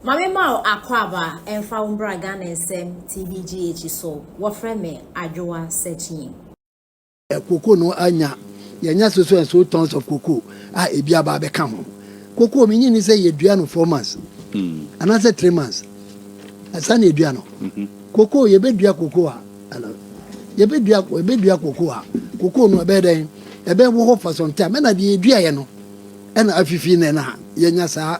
Mame ma akwaba emfa umbra Ghana SM TVGH so wofre me adwoa searching. Cocoa no anya yenya so and so tons of cocoa ebi aba be ka ho. Cocoa me nyini say yedua no 4 months. And I said 3 months. Asa na edua no. Cocoa ye bedua cocoa ala. Ye bedua cocoa. Cocoa no be den e be wo for some time na de edua ye no. E na afifi na yenya sa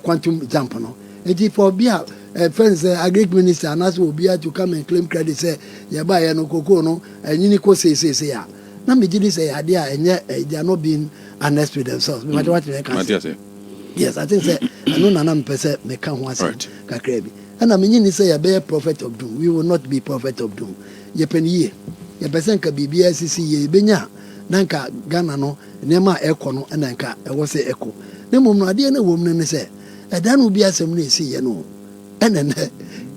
quantum jump no. Eti for bia friends agric minister and as will be to come and claim credit say ya buy no cocoa no nyini ko say ya na me gidi say ade a enye they are not being honest with themselves me what they can say. Yes, I think say no na me pese me kan ho ase kakra bi na me nyini say ya be prophet of doom. We will not be prophet of doom. Ye peniye ye pese nka bibia sisi ye benya na nka Ghana no nema eko no na nka e wo say eko na mom no ade na wo mu ne say edan obi asem na esi ye no ene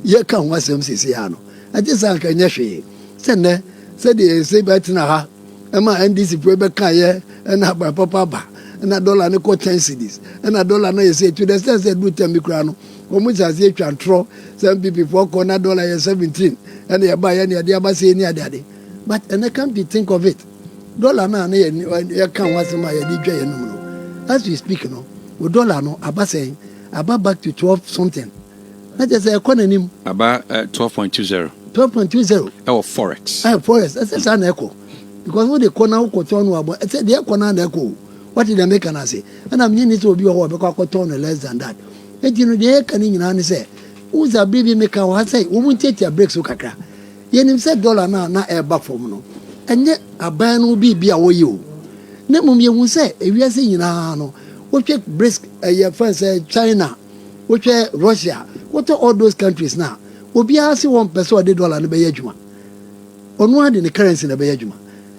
ye kan wasem sisi ya no ati sanka nya hwe se ne se de se betina ha e ma NDC pro be kan ye na ba papa ba na dollar ne ko 10 cedis na dollar na ye say to the sense do tem kura no o mu za se twa ntro some people for ko na dollar ye 17 and ye ba ye ne ade aba se ni ade but and come to think of it dollar na ye kan wasem a ye di dwa ye no no as we speak no o dollar no aba say aba back to 12 something. That is a economy. About 12.20. 12.20. Our forex. Forex. That's an echo. Because what the corner who got on about, I said the corner echo. What did the American say? And I'm needing to be a because less than that. And you know, the can in say, who's a baby maker? I say, we won't take your breaks. Ukaka. Yen said dollar now air back from no. And yet a ban will be away you. Nemum you won't say, if you are saying, no, we check brisk your friends China. Which Russia, what are all those countries now? Will be asking one person $1 in the Bayajuma. On one in the currency in the Bayajuma.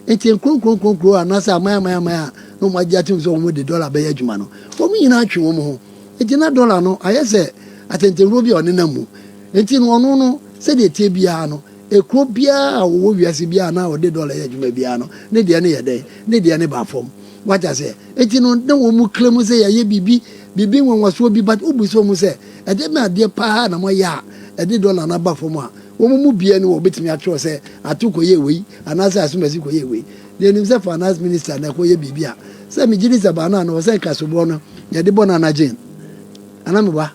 It's in Krum, and Nasa, Maya, no, my judgment with the dollar Bayajumano. For me, in actual woman, it's not dollar, no, I say, I think the Ruby on the Namu. It's in one, no, said the Tibiano, a Crobia, or Yasibiana, or the dollar Yajumabiano, Nidiana day, Nidiana Bafom. What I say, it's in no one claim say, a ye bibi won was so bi but obu so mu say e de me ade pa na mo ya e de dollar na ba fo mu a wo mu bia ni wo betimi atro say atuko ye wei anasa asumasi ko ye wei de nim say finance minister na ko ye bibi a say me giri sabana na wo say kasobo no ye de bona na jin aname ba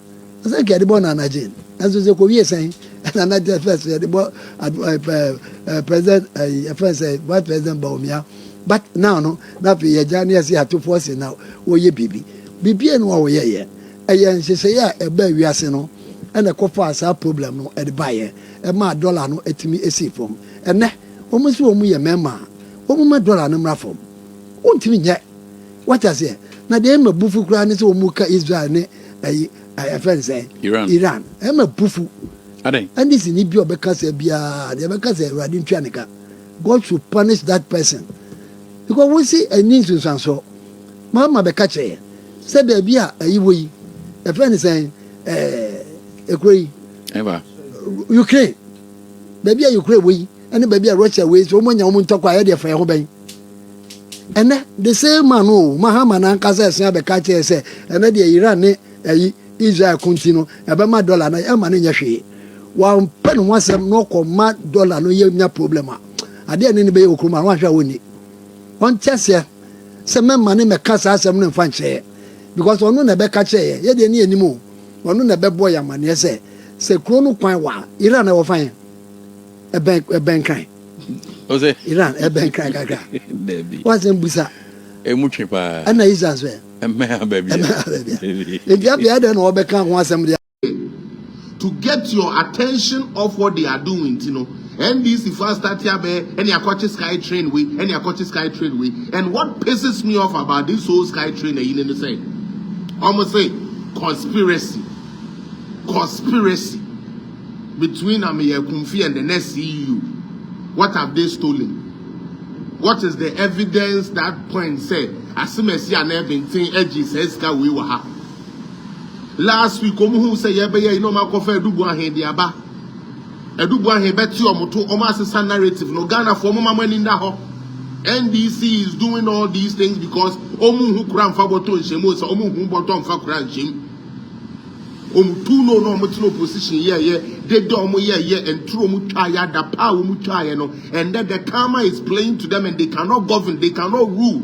say ke de bona na jin aso say ko wie say na na de first ye de bo president first vice president Baumia but now no na pe ye jani say atofo say now wo ye bibi bibia no wo ye eyen hye ya eba wiase no ene kofa asa problem no e de baye e ma dollar no etimi esi fom ene omusi omu ye mema omu ma dollar no mra fom ontimi nye what I say na de ma bufu kura ne se omu ka Israel ne friends Iran e ma bufu adai and this ni bi obeka se bia de obeka se radi ntwanika God should punish that person because we see a need to so mama be catch here say baby a ayiwo yi e friend say ekoi ever Ukraine baby a Ukraine we and baby a Russia we so mo nya mo ntokwa ya de fa ho ben ene the same man o mahama na nkasa ese be catch here say ene de Iran ne ayi Israel continue e be ma dollar na e ma ne nya hwe wa pen ho asem no ko ma dollar no ye nya problem a ade ne ne be okruma wa hwa woni on chese se me mane me kasa asem no mfa nche because onu na be ka che ye de ni animu onu na be boy amane se kro no kwan wa Iran na wo fan e ben kan o se Iran e ben kan gaga was en busa e mu twe pa ana Israel so e me baby e dia bia de no be kan ho asem de to get your attention off what they are doing, you know. And this if I start here, any aquatic sky train way, any aquatic sky train way. And what pisses me off about this whole sky train, you know, say, almost say conspiracy between Amir Kumfi and the next CEO. What have they stolen? What is the evidence that point said? As soon as you are everything, edges says we were happy. Last week, who say you know my coffee Dubu ahead the aba. Edubu ahead bet you omoto almost narrative. No Ghana for mama in that hop. NDC is doing all these things because omu who kran fa boto shemo so omu who boto fa kran shim. no opposition they do and throw the power and then the karma is playing to them and they cannot govern, they cannot rule.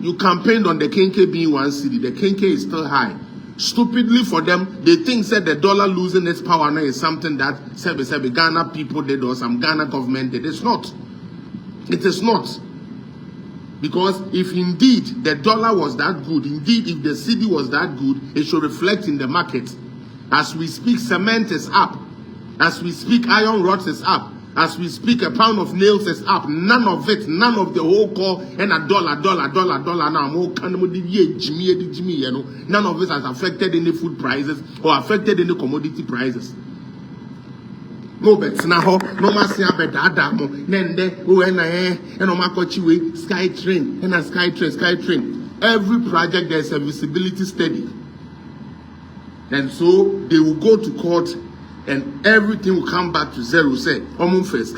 You campaigned on the Kenke being one city, the Kenke is still high. Stupidly for them, they think that the dollar losing its power now is something that Ghana people did or some Ghana government did. It's not. It is not. Because if indeed the dollar was that good, indeed if the cedi was that good, it should reflect in the market. As we speak, cement is up. As we speak, iron rods is up. As we speak, a pound of nails is up. None of it, none of the whole core, and a dollar. Now, none of it has affected any food prices or affected any commodity prices. No bets now, no masia bedadamo, nende, and omakochiwe, sky train, and a sky train. Every project there's a visibility study. And so they will go to court and everything will come back to zero. Say, first,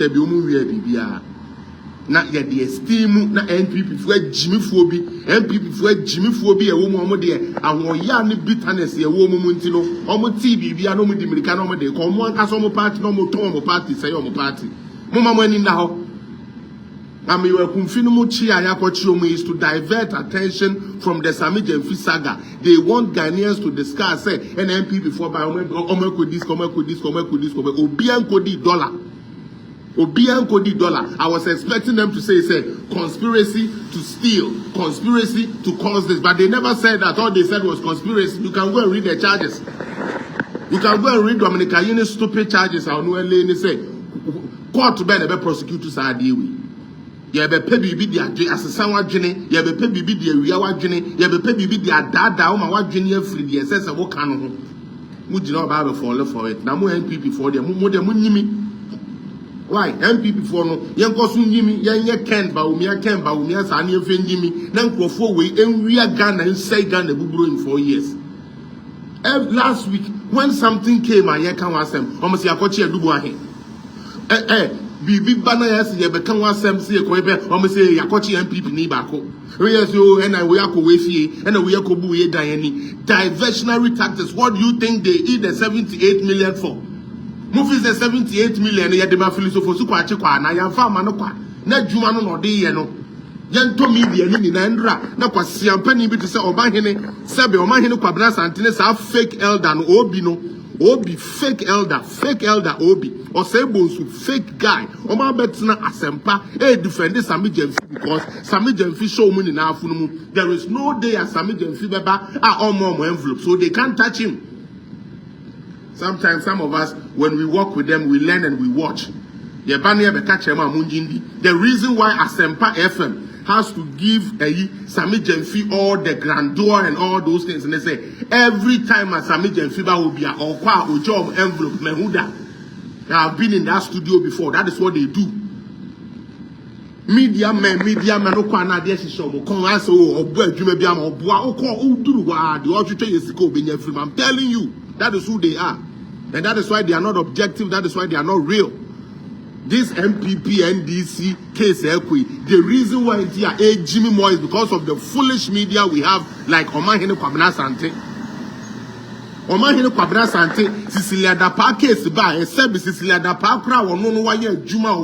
na yet the esteem na NPP for Jimmy Phobi, NPP for Jimmy Phobi, a woman there, and one yarn bitterness, a woman Muntino, Omo TV, we are no with the American, they come one as Omo party, no more Tomo party, say Omo party. Mama money now. I mean, we're confirming is to divert attention from the Samijenfi saga. They want Ghanaians to discuss, say, an NPP for by Omo could this, Obian Kodi dollar. Obian Kodi dollar. I was expecting them to say conspiracy to steal, conspiracy to cause this, but they never said that. All they said was conspiracy. You can go and read the charges. You can go and read Dominica Uni's stupid charges. I know and say court to be prosecutors are deal with. You be pay bibi dia asesa wadwene, you be pay bibi dia wia wadwene, you be pay bibi dia dada o ma wadwene afiri dia sese wo ka no ho. Mu gina ba fall for it. Na mu NPP for dia mu de mu nyimi. Why? MPP for no, young Kosu Yimi, young Ken Baumia, Sani of Yimi, Nanko 4 way, and we are Ghana and say Ghana in 4 years. Last week, when something came, I can ask them, almost Yakochi Dubuahi. Bibi Banayas, Yabekan was them, see a Quebec, almost say Yakochi MPP Nibako. Yes, you and I we are Kowefi, and we are Kobuye Diani. Diversionary tactics, what do you think they eat the 78 million for? Movies the 78 million, ya de ma philosopher kwa chekwa na ya fa ma no kwa na dwuma no de ye no yento media ni na ndra na kwa siampani bi to say obahene sebe omahene kwa bra santene sa fake elder no obi no obi fake elder obi or say bonsu fake guy o ma betina asempa defend Sami Jemfi because Sami Jemfi show money na afunu mu. There is no day as Sami Jemfi beba omo envelope, so they can't touch him. Sometimes some of us, when we walk with them, we learn and we watch. The reason why Asempa FM has to give Sami Jemfi all the grandeur and all those things, and they say every time a Sami Jemfi will be a job envelope mehuda. I've been in that studio before. That is what they do. Media men, no kwana de shisho mo kon aso obo adwuma bia ma obo a okọ uduru wa de otwetwe yesika obenya film. I'm telling you, that is who they are. And that is why they are not objective, that is why they are not real. This MPP NDC case the reason why it's here Jimmy Moore is because of the foolish media we have like Omahene Kwabena Sante. Omahene Kwabena Sante, Cecilia Dapa case ba, Cecilia Dapa kra wono no wa ye adwuma